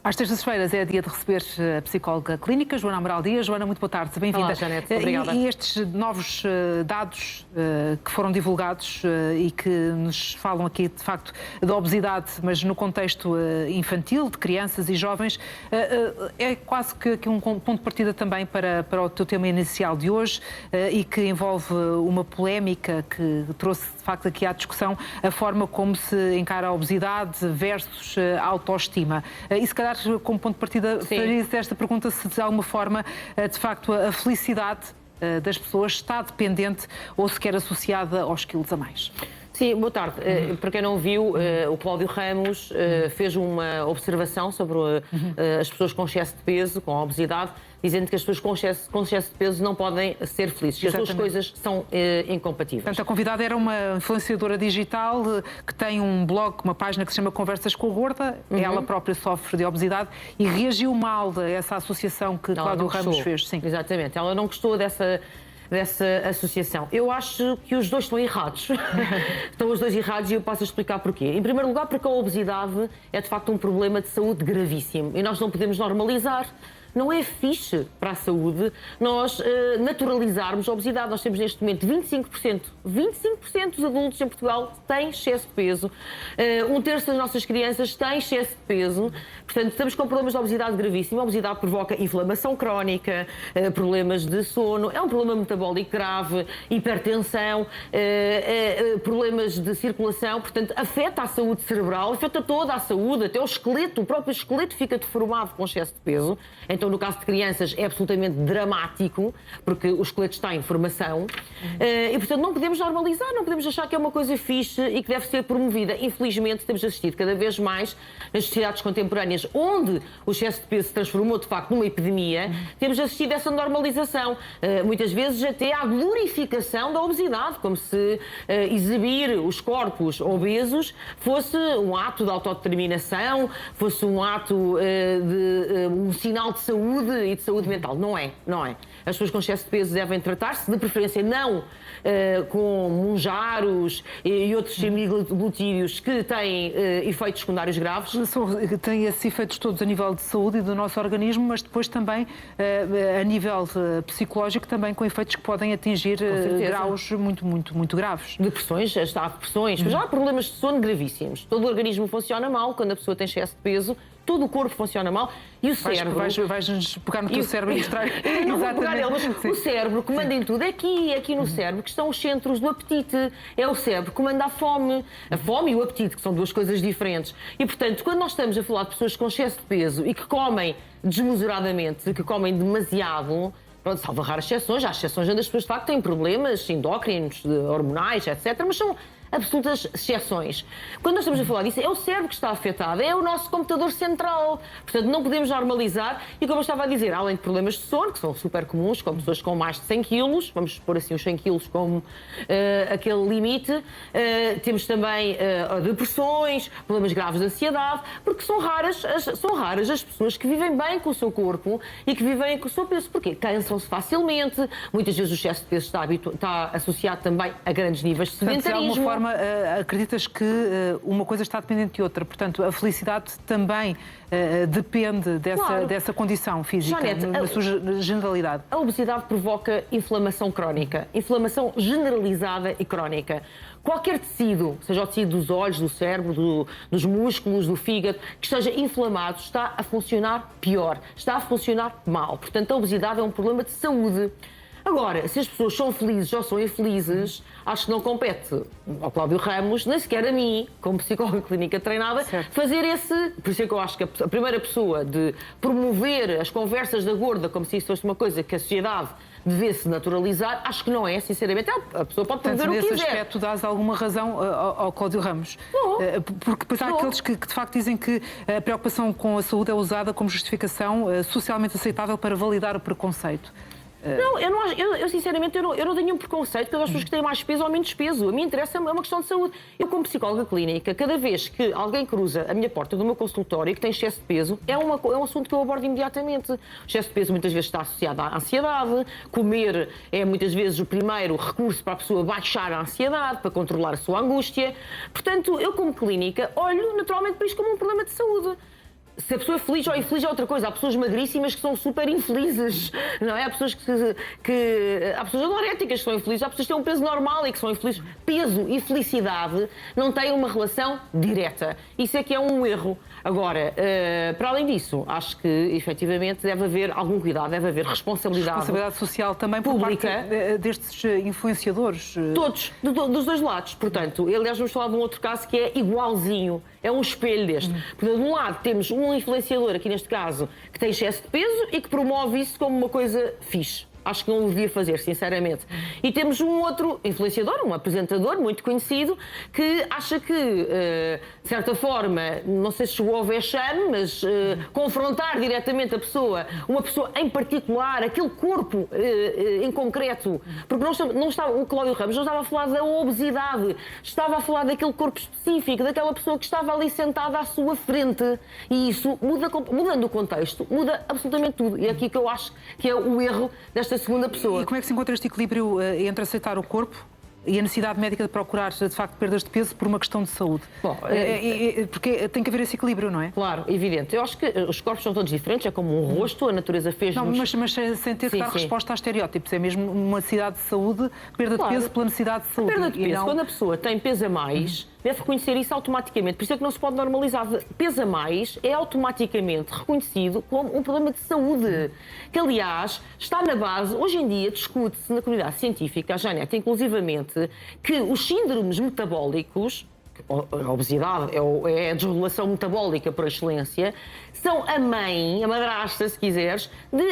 Às terças-feiras é dia de receber a psicóloga clínica, Joana Amaral Dias. Joana, muito boa tarde, bem-vinda. Olá, Janete, obrigada. E estes novos dados que foram divulgados e que nos falam aqui, de facto, da obesidade, mas no contexto infantil, de crianças e jovens, é quase que um ponto de partida também para o teu tema inicial de hoje e que envolve uma polémica que trouxe, de facto, aqui à discussão a forma como se encara a obesidade versus a autoestima. E se calhar, como ponto de partida, faria esta pergunta: se de alguma forma, de facto, a felicidade das pessoas está dependente ou sequer associada aos quilos a mais. Sim, boa tarde. Para quem não viu, o Cláudio Ramos fez uma observação sobre as pessoas com excesso de peso, com a obesidade, dizendo que as pessoas com excesso de peso não podem ser felizes, que as duas coisas são incompatíveis. Portanto, a convidada era uma influenciadora digital que tem um blog, uma página que se chama Conversas com a Gorda. Ela própria sofre de obesidade e reagiu mal a essa associação que Cláudio Ramos fez. Sim. Exatamente. Ela não gostou dessa associação. Eu acho que os dois estão errados. Estão os dois errados e eu passo a explicar porquê. Em primeiro lugar, porque a obesidade é de facto um problema de saúde gravíssimo e nós não podemos normalizar. Não é fixe para a saúde nós naturalizarmos a obesidade. Nós temos neste momento 25% dos adultos em Portugal têm excesso de peso. Um terço das nossas crianças têm excesso de peso. Portanto, estamos com problemas de obesidade gravíssimo. A obesidade provoca inflamação crónica, problemas de sono, é um problema metabólico grave, hipertensão, problemas de circulação. Portanto, afeta a saúde cerebral, afeta toda a saúde, até o esqueleto. O próprio esqueleto fica deformado com excesso de peso. Então, no caso de crianças, é absolutamente dramático, porque o esqueleto está em formação. E, portanto, não podemos normalizar, não podemos achar que é uma coisa fixe e que deve ser promovida. Infelizmente, temos assistido cada vez mais nas sociedades contemporâneas, onde o excesso de peso se transformou, de facto, numa epidemia, temos assistido a essa normalização. Muitas vezes até à glorificação da obesidade, como se exibir os corpos obesos fosse um ato de autodeterminação, fosse um ato um sinal de saúde e de saúde mental. Não é. As pessoas com excesso de peso devem tratar-se, de preferência não com monjaros e outros semiglutídeos que têm efeitos secundários graves. Tem esses efeitos todos a nível de saúde e do nosso organismo, mas depois também a nível psicológico, também com efeitos que podem atingir graus muito graves. Depressões, há depressões, mas já há problemas de sono gravíssimos. Todo o organismo funciona mal quando a pessoa tem excesso de peso. Todo o corpo funciona mal e o cérebro... Vais-nos pegar no teu cérebro e mostrar... Não vou pegar ele, mas o cérebro comanda em tudo. É aqui no cérebro que estão os centros do apetite. É o cérebro que comanda a fome. A fome e o apetite, que são duas coisas diferentes. E, portanto, quando nós estamos a falar de pessoas com excesso de peso e que comem desmesuradamente, que comem demasiado... Pronto, salvo raras exceções. Há exceções onde as pessoas, de facto, têm problemas endócrinos, hormonais, etc. Mas são absolutas exceções. Quando nós estamos a falar disso, é o cérebro que está afetado, é o nosso computador central. Portanto, não podemos normalizar. E como eu estava a dizer, além de problemas de sono, que são super comuns, com pessoas com mais de 100 quilos, vamos pôr assim os 100 quilos como aquele limite, temos também depressões, problemas graves de ansiedade, porque são raras as pessoas que vivem bem com o seu corpo e que vivem com o seu peso. Porquê? Cansam-se facilmente, muitas vezes o excesso de peso está associado também a grandes níveis de sedentarismo. Acreditas que uma coisa está dependente de outra, portanto, a felicidade também depende dessa condição física, Janete, na sua generalidade. A obesidade provoca inflamação crónica, inflamação generalizada e crónica. Qualquer tecido, seja o tecido dos olhos, do cérebro, dos músculos, do fígado, que esteja inflamado, está a funcionar pior, está a funcionar mal. Portanto, a obesidade é um problema de saúde. Agora, se as pessoas são felizes ou são infelizes, acho que não compete ao Cláudio Ramos, nem sequer a mim, como psicóloga clínica treinada, fazer esse... Por isso é que eu acho que a primeira pessoa de promover as conversas da gorda como se isso fosse uma coisa que a sociedade devesse naturalizar, acho que não é, sinceramente. A pessoa pode promover o que quiser. Nesse aspecto, dás alguma razão ao Cláudio Ramos. Porque depois há aqueles que de facto dizem que a preocupação com a saúde é usada como justificação socialmente aceitável para validar o preconceito. Não, eu sinceramente eu não tenho nenhum preconceito pelas pessoas que têm mais peso ou menos peso. A mim interessa, é uma questão de saúde. Eu, como psicóloga clínica, cada vez que alguém cruza a minha porta do meu consultório e que tem excesso de peso, é um assunto que eu abordo imediatamente. O excesso de peso muitas vezes está associado à ansiedade. Comer é muitas vezes o primeiro recurso para a pessoa baixar a ansiedade, para controlar a sua angústia. Portanto, eu como clínica olho naturalmente para isto como um problema de saúde. se a pessoa é feliz ou infeliz é outra coisa. Há pessoas magríssimas que são super infelizes, não é? Há pessoas há pessoas anoréticas que são infelizes, há pessoas que têm um peso normal e que são infelizes. Peso e felicidade não têm uma relação direta. Isso é que é um erro. Agora, para além disso, acho que efetivamente deve haver algum cuidado, deve haver responsabilidade social também pública por parte destes influenciadores. Todos, dos dois lados. Portanto, aliás, vamos falar de um outro caso que é igualzinho, é um espelho deste. Portanto, de um lado temos um influenciador, aqui neste caso, que tem excesso de peso e que promove isso como uma coisa fixe. Acho que não o devia fazer, sinceramente. E temos um outro influenciador, um apresentador muito conhecido, que acha que, de certa forma, não sei se chegou ao vexame, mas confrontar diretamente uma pessoa em particular, aquele corpo em concreto, porque não estava, o Cláudio Ramos não estava a falar da obesidade, estava a falar daquele corpo específico, daquela pessoa que estava ali sentada à sua frente. E isso, mudando o contexto, muda absolutamente tudo. E é aqui que eu acho que é o erro desta segunda pessoa. E como é que se encontra este equilíbrio entre aceitar o corpo e a necessidade médica de procurar, de facto, perdas de peso por uma questão de saúde? Bom, porque tem que haver esse equilíbrio, não é? Claro, evidente. Eu acho que os corpos são todos diferentes, é como um rosto, a natureza fez-nos... Não, mas sem ter que dar resposta a estereótipos. É mesmo uma necessidade de saúde, perda de peso pela necessidade de saúde. Perda de peso, quando a pessoa tem peso a mais, deve reconhecer isso automaticamente. Por isso é que não se pode normalizar. Peso a mais é automaticamente reconhecido como um problema de saúde. Que, aliás, está na base, hoje em dia, discute-se na comunidade científica, a Janete, inclusivamente, que os síndromes metabólicos, a obesidade é a desregulação metabólica por excelência, são a madrasta, se quiseres,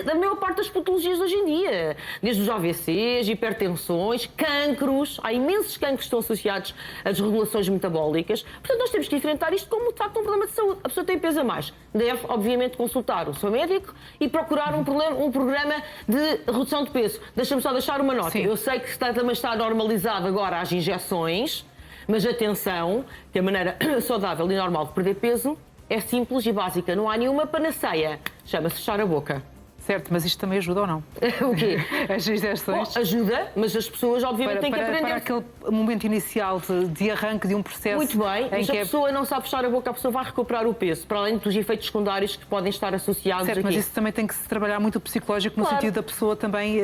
da maior parte das patologias de hoje em dia. Desde os AVCs, hipertensões, cancros. Há imensos cancros que estão associados a desregulações metabólicas. Portanto, nós temos que enfrentar isto como, de facto, um problema de saúde. A pessoa tem peso a mais. Deve, obviamente, consultar o seu médico e procurar um programa de redução de peso. Deixa-me só deixar uma nota. Sim. Eu sei que também está normalizado agora as injeções, mas atenção, que a maneira saudável e normal de perder peso é simples e básica. Não há nenhuma panaceia. Chama-se fechar a boca. Certo, mas isto também ajuda ou não? O quê? As injeções? Bom, ajuda, mas as pessoas obviamente têm que aprender. Para aquele momento inicial de arranque de um processo... Muito bem, mas a pessoa não sabe fechar a boca, a pessoa vai recuperar o peso, para além dos efeitos secundários que podem estar associados certo, aqui. Mas isso também tem que se trabalhar muito o psicológico, no sentido da pessoa também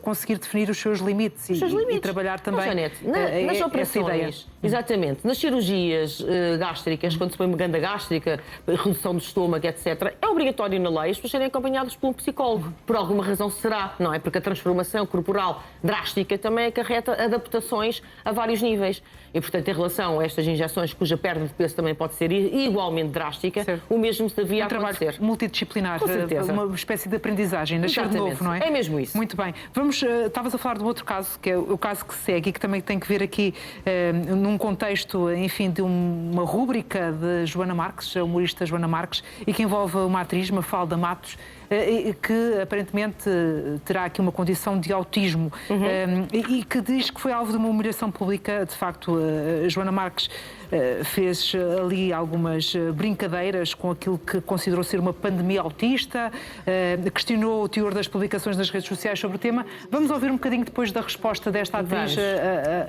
conseguir definir os seus limites e trabalhar também Janete, nas operações, exatamente, nas cirurgias gástricas, quando se põe uma ganda gástrica, redução do estômago, etc., é obrigatório na lei as pessoas serem acompanhadas por um psicólogo. Por alguma razão será, não é? Porque a transformação corporal drástica também acarreta adaptações a vários níveis. E, portanto, em relação a estas injeções, cuja perda de peso também pode ser igualmente drástica, certo, o mesmo se devia acontecer. Trabalho multidisciplinar, uma espécie de aprendizagem, nascer de novo, não é? É mesmo isso. Muito bem. Estavas a falar do outro caso, que é o caso que segue e que também tem que ver aqui num contexto, enfim, de uma rúbrica de Joana Marques, a humorista Joana Marques, e que envolve uma atriz, Mafalda Matos, que aparentemente terá aqui uma condição de autismo e que diz que foi alvo de uma humilhação pública. De facto, Joana Marques fez ali algumas brincadeiras com aquilo que considerou ser uma pandemia autista, questionou o teor das publicações nas redes sociais sobre o tema. Vamos ouvir um bocadinho depois da resposta desta atriz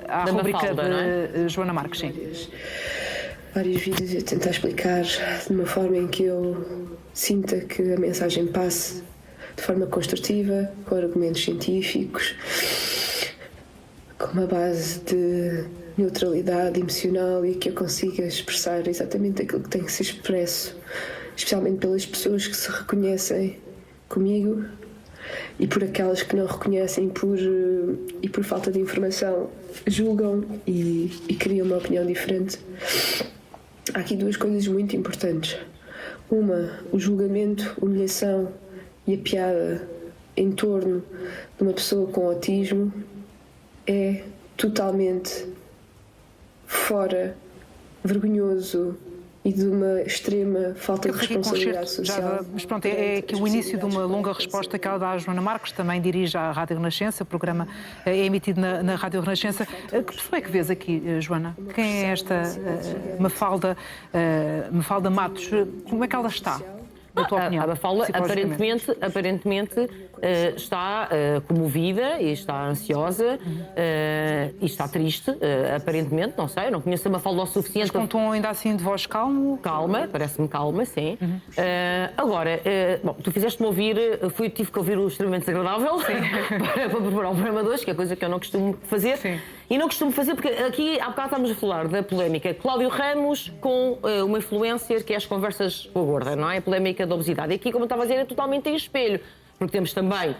à rubrica Mafalda, de Joana Marques. Sim. Vários vídeos a tentar explicar de uma forma em que eu sinta que a mensagem passe de forma construtiva, com argumentos científicos, com uma base de neutralidade emocional e que eu consiga expressar exatamente aquilo que tem que ser expresso, especialmente pelas pessoas que se reconhecem comigo e por aquelas que não reconhecem e por falta de informação julgam e criam uma opinião diferente. Há aqui duas coisas muito importantes. Uma, o julgamento, a humilhação e a piada em torno de uma pessoa com autismo é totalmente fora, vergonhoso e de uma extrema falta de responsabilidade social. Mas pronto, é aqui o início de uma longa resposta que ela dá à Joana Marques, também dirige à Rádio Renascença, o programa é emitido na Rádio Renascença. Que pessoa é que vês aqui, Joana? Quem é esta Mafalda Matos? Como é que ela está? na tua opinião? A Mafalda psicologicamente? aparentemente está comovida e está ansiosa e está triste, aparentemente, não sei, eu não conheço a Mafalda o suficiente. Mas com um tom ainda assim de voz calmo? Calma, parece-me calma, sim. Agora, bom, tu fizeste-me ouvir, tive que ouvir o extremamente desagradável para preparar o programa de hoje, que é coisa que eu não costumo fazer. Sim. E não costumo fazer porque aqui há bocado estamos a falar da polémica Cláudio Ramos com uma influencer que é as conversas com a gorda, não é? A polémica da obesidade. E aqui, como eu estava a dizer, é totalmente em espelho. Porque temos também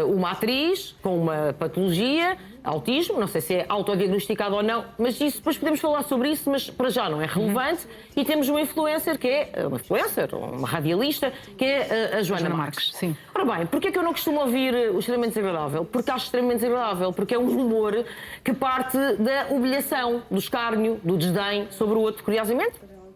uma atriz com uma patologia, autismo, não sei se é autodiagnosticado ou não, mas isso, depois podemos falar sobre isso, mas para já não é relevante. E temos uma influencer, que é uma radialista, que é a Joana Marques. Sim. Ora bem, porquê é que eu não costumo ouvir o extremamente desagradável? Porque acho extremamente desagradável, porque é um humor que parte da humilhação, do escárnio, do desdém sobre o outro, curiosamente.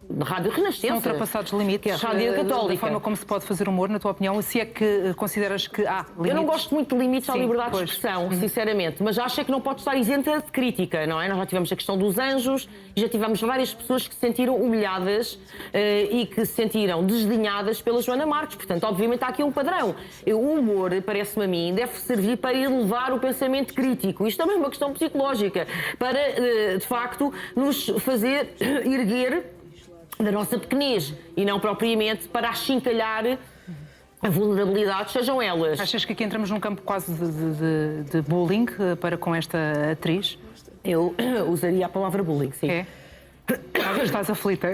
Na Rádio Renascença. São ultrapassados limites que é a Rádio Católica. da forma como se pode fazer humor, na tua opinião, se é que consideras que há limites? Eu não gosto muito de limites à Sim, liberdade pois. de expressão, sinceramente, mas acho é que não pode estar isenta de crítica, não é? Nós já tivemos a questão dos anjos e já tivemos várias pessoas que se sentiram humilhadas e que se sentiram desdenhadas pela Joana Marques. Portanto, obviamente há aqui um padrão. O humor, parece-me a mim, deve servir para elevar o pensamento crítico. Isto também é uma questão psicológica, para, de facto, nos fazer erguer da nossa pequenez e não propriamente para achincalhar a vulnerabilidade, sejam elas. Achas que aqui entramos num campo quase de bullying para com esta atriz? Eu usaria a palavra bullying, sim. É? Estás aflita.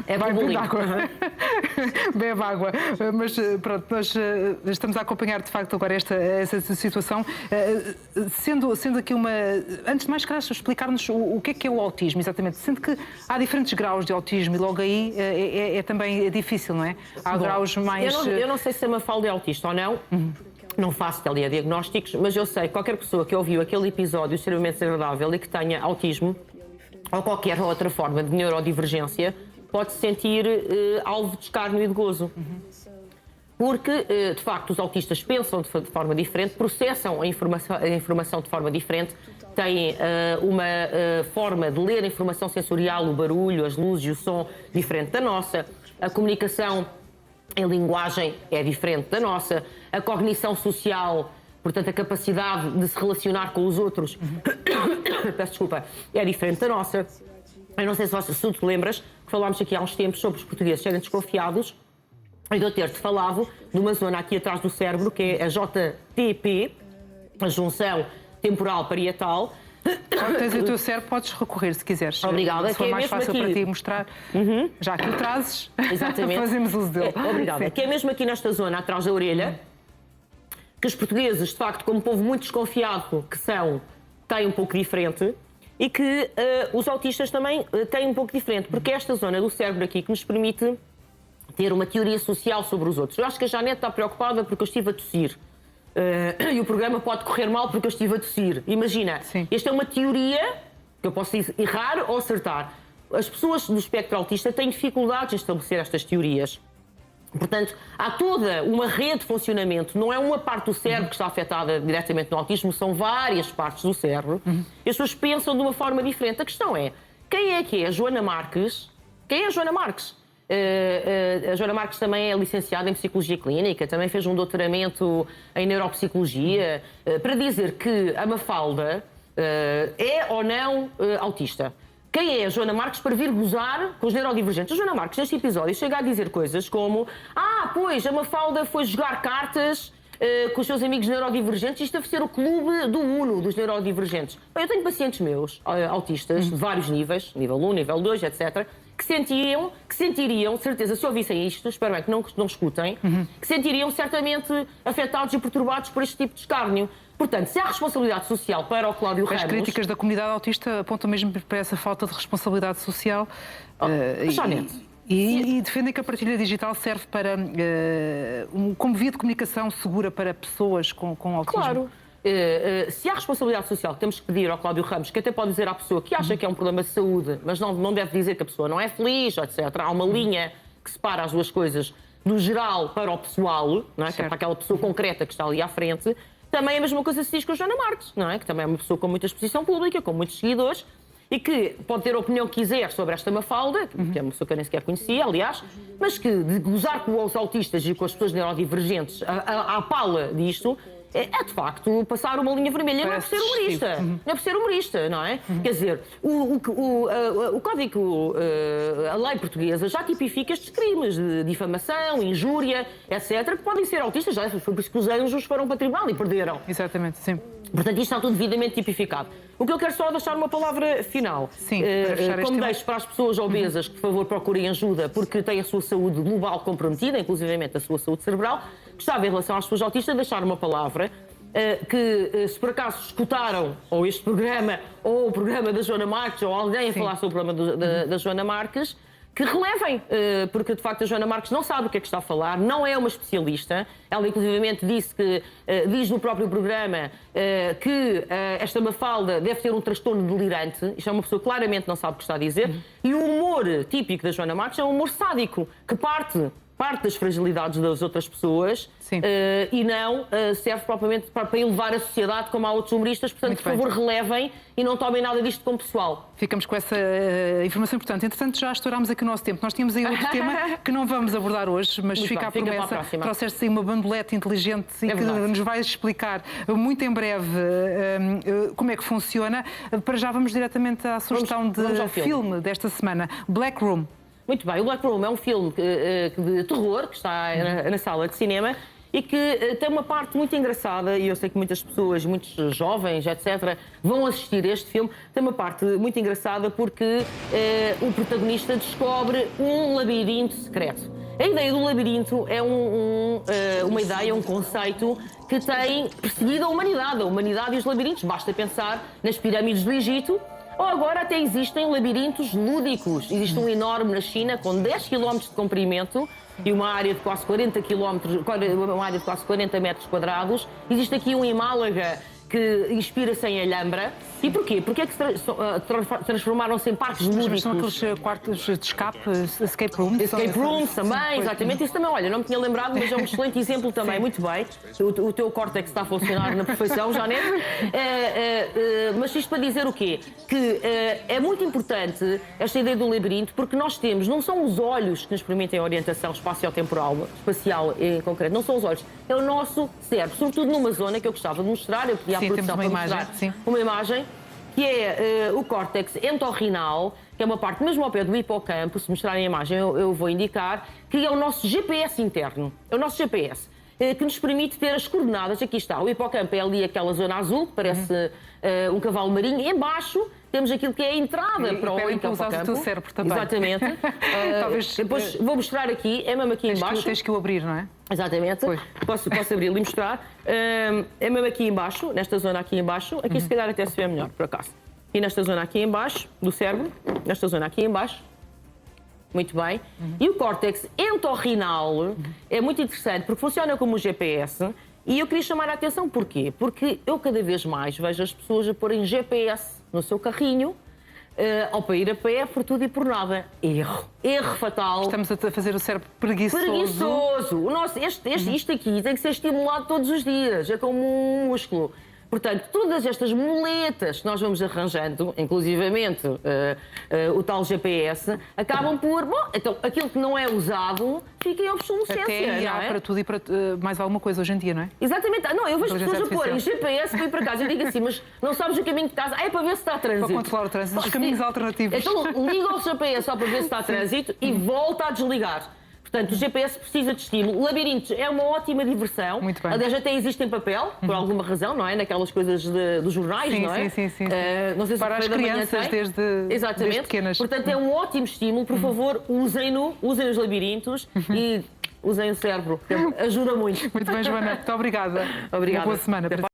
É Vai bullying. beber água. Bebe água. Mas pronto, nós estamos a acompanhar de facto agora essa situação. Sendo aqui uma. Antes de mais, queres explicar-nos o que é o autismo, exatamente? Sendo que há diferentes graus de autismo e logo aí é também difícil, não é? Há graus mais. Eu não sei se a Mafalda é autista ou não. Não faço telediagnósticos, mas eu sei que qualquer pessoa que ouviu aquele episódio extremamente desagradável e que tenha autismo ou qualquer outra forma de neurodivergência pode se sentir alvo de escárnio e de gozo. Porque, de facto, os autistas pensam de forma diferente, processam a informação de forma diferente, têm uma forma de ler a informação sensorial, o barulho, as luzes e o som diferente da nossa, a comunicação em linguagem é diferente da nossa, a cognição social, portanto, a capacidade de se relacionar com os outros, peço desculpa, é diferente da nossa. Eu não sei se tu te lembras que falámos aqui há uns tempos sobre os portugueses serem desconfiados e de eu ter-te falado de uma zona aqui atrás do cérebro, que é a JTP, a junção temporal parietal. Quando tens o teu cérebro, podes recorrer se quiseres. Obrigada. Se for que é mais mesmo fácil aqui. para ti mostrar, já que o trazes, Exatamente. fazemos uso dele. Obrigada. Sim. Que é mesmo aqui nesta zona, atrás da orelha, que os portugueses, de facto, como povo muito desconfiado que são, têm um pouco diferente e que os autistas também têm um pouco diferente, porque é esta zona do cérebro aqui que nos permite ter uma teoria social sobre os outros. Eu acho que a Janete está preocupada porque eu estive a tossir. E o programa pode correr mal porque eu estive a tossir. Imagina, Sim. Esta é uma teoria que eu posso errar ou acertar. As pessoas do espectro autista têm dificuldades em estabelecer estas teorias. Portanto, há toda uma rede de funcionamento, não é uma parte do cérebro que está afetada diretamente no autismo, são várias partes do cérebro. E as pessoas pensam de uma forma diferente. A questão é, quem é que é a Joana Marques? Quem é a Joana Marques? A Joana Marques também é licenciada em Psicologia Clínica, também fez um doutoramento em Neuropsicologia, para dizer que a Mafalda é ou não autista. Quem é a Joana Marques para vir gozar com os neurodivergentes? A Joana Marques, neste episódio, chega a dizer coisas como pois, a Mafalda foi jogar cartas com os seus amigos neurodivergentes, isto deve ser o clube do Uno dos neurodivergentes. Bem, eu tenho pacientes meus, autistas, de vários níveis, nível 1, nível 2, etc., que sentiriam, de certeza, se ouvissem isto, espero bem que não escutem, que sentiriam certamente afetados e perturbados por este tipo de escárnio. Portanto, se há responsabilidade social para o Cláudio Ramos... As críticas da comunidade autista apontam mesmo para essa falta de responsabilidade social. E defendem que a partilha digital serve para como via de comunicação segura para pessoas com autismo. Claro. Se há responsabilidade social que temos que pedir ao Cláudio Ramos, que até pode dizer à pessoa que acha que é um problema de saúde, mas não deve dizer que a pessoa não é feliz, etc. Há uma linha que separa as duas coisas do geral para o pessoal, não é? Que é para aquela pessoa concreta que está ali à frente. Também a mesma coisa se diz com a Joana Marques, não é? Que também é uma pessoa com muita exposição pública, com muitos seguidores, e que pode ter a opinião que quiser sobre esta Mafalda, que é uma pessoa que eu nem sequer conhecia, aliás, mas que de gozar com os autistas e com as pessoas neurodivergentes à pala disto, é de facto passar uma linha vermelha. Não é por ser humorista. Não é por ser humorista, não é? Quer dizer, o Código, a lei portuguesa já tipifica estes crimes de difamação, injúria, etc., que podem ser autistas. Já foi por isso que os anjos foram para o tribunal e perderam. Exatamente, sim. Portanto, isto está tudo devidamente tipificado. O que eu quero só é deixar uma palavra final. Sim, para fechar como este deixo para as pessoas obesas que, por favor, procurem ajuda porque têm a sua saúde global comprometida, inclusivamente a sua saúde cerebral, gostava, em relação às pessoas autistas, deixar uma palavra que, se por acaso escutaram ou este programa, ou o programa da Joana Marques, ou alguém a falar sobre o programa da Joana Marques, que relevem, porque de facto a Joana Marques não sabe o que é que está a falar, não é uma especialista. Ela inclusivamente disse que, diz no próprio programa que esta Mafalda deve ter um transtorno delirante. Isto é uma pessoa que claramente não sabe o que está a dizer. E o humor típico da Joana Marques é um humor sádico, que parte das fragilidades das outras pessoas e não serve propriamente para elevar a sociedade como há outros humoristas. Portanto, por favor, relevem e não tomem nada disto como pessoal. Ficamos com essa informação importante. Entretanto, já estourámos aqui o nosso tempo. Nós tínhamos aí outro tema que não vamos abordar hoje, mas fica a promessa. Trouxeste aí uma bandolete inteligente e que nos vais explicar muito em breve como é que funciona. Para já vamos diretamente à sugestão de filme desta semana, Black Room. Muito bem, o Black Room é um filme de terror que está na sala de cinema e que tem uma parte muito engraçada, e eu sei que muitas pessoas, muitos jovens, etc., vão assistir a este filme. Tem uma parte muito engraçada porque o protagonista descobre um labirinto secreto. A ideia do labirinto é uma ideia, um conceito que tem perseguido a humanidade e os labirintos. Basta pensar nas pirâmides do Egito, ou agora até existem labirintos lúdicos. Existe um enorme na China com 10 km de comprimento e uma área de quase 40 metros quadrados. Existe aqui um em Málaga que inspira-se em Alhambra. E porquê? Porque é que transformaram-se em parques lúdicos? Mas são aqueles quartos de escape, escape rooms? Escape rooms também, exatamente. Isso também, olha, não me tinha lembrado, mas é um excelente exemplo também. Muito bem. O teu córtex está a funcionar na perfeição, Janete. Mas isto para dizer o quê? Que é muito importante esta ideia do labirinto, porque nós temos, não são os olhos que nos permitem a orientação espacial espacial em concreto, não são os olhos, é o nosso cérebro, sobretudo numa zona que eu gostava de mostrar, eu pedi à produção para mostrar uma imagem, que é o córtex entorrinal, que é uma parte mesmo ao pé do hipocampo. Se mostrarem a imagem eu vou indicar, que é o nosso GPS interno, é o nosso GPS, que nos permite ter as coordenadas. Aqui está, o hipocampo é ali aquela zona azul, que parece um cavalo marinho. Embaixo temos aquilo que é a entrada para o hipocampo. O teu cérebro também. Exatamente. Talvez, depois vou mostrar aqui, é mesmo aqui embaixo. Tens que o abrir, não é? Exatamente. Posso abri-lo e mostrar. É mesmo aqui embaixo, nesta zona aqui embaixo. Aqui se calhar até se vê melhor, por acaso. E nesta zona aqui embaixo do cérebro, nesta zona aqui embaixo. Muito bem. E o córtex entorrinal é muito interessante porque funciona como um GPS. E eu queria chamar a atenção, porquê? Porque eu cada vez mais vejo as pessoas a porem GPS no seu carrinho ao para ir a pé por tudo e por nada. Erro fatal. Estamos a fazer o cérebro preguiçoso. Isto aqui tem que ser estimulado todos os dias, é como um músculo. Portanto, todas estas muletas que nós vamos arranjando, inclusivamente o tal GPS, acabam por... Bom, então, aquilo que não é usado fica em obsolescência. Até há para tudo e para mais alguma coisa hoje em dia, não é? Exatamente. Não, eu vejo pessoas a porem GPS para ir para casa. Eu digo assim, mas não sabes o caminho de casa? É para ver se está a trânsito. Para controlar o trânsito, os caminhos alternativos. Então, liga o GPS só para ver se está a trânsito e volta a desligar. Portanto, o GPS precisa de estímulo. Labirintos é uma ótima diversão. Muito bem. Aliás, até existe em papel, por alguma razão, não é? Naquelas coisas dos jornais, sim, não é? Sim. Não sei se para as crianças desde pequenas. Portanto, é um ótimo estímulo. Por favor, usem-no, usem os labirintos e usem o cérebro, que ajuda muito. Muito bem, Joana. Muito obrigada. Obrigada. Uma boa semana.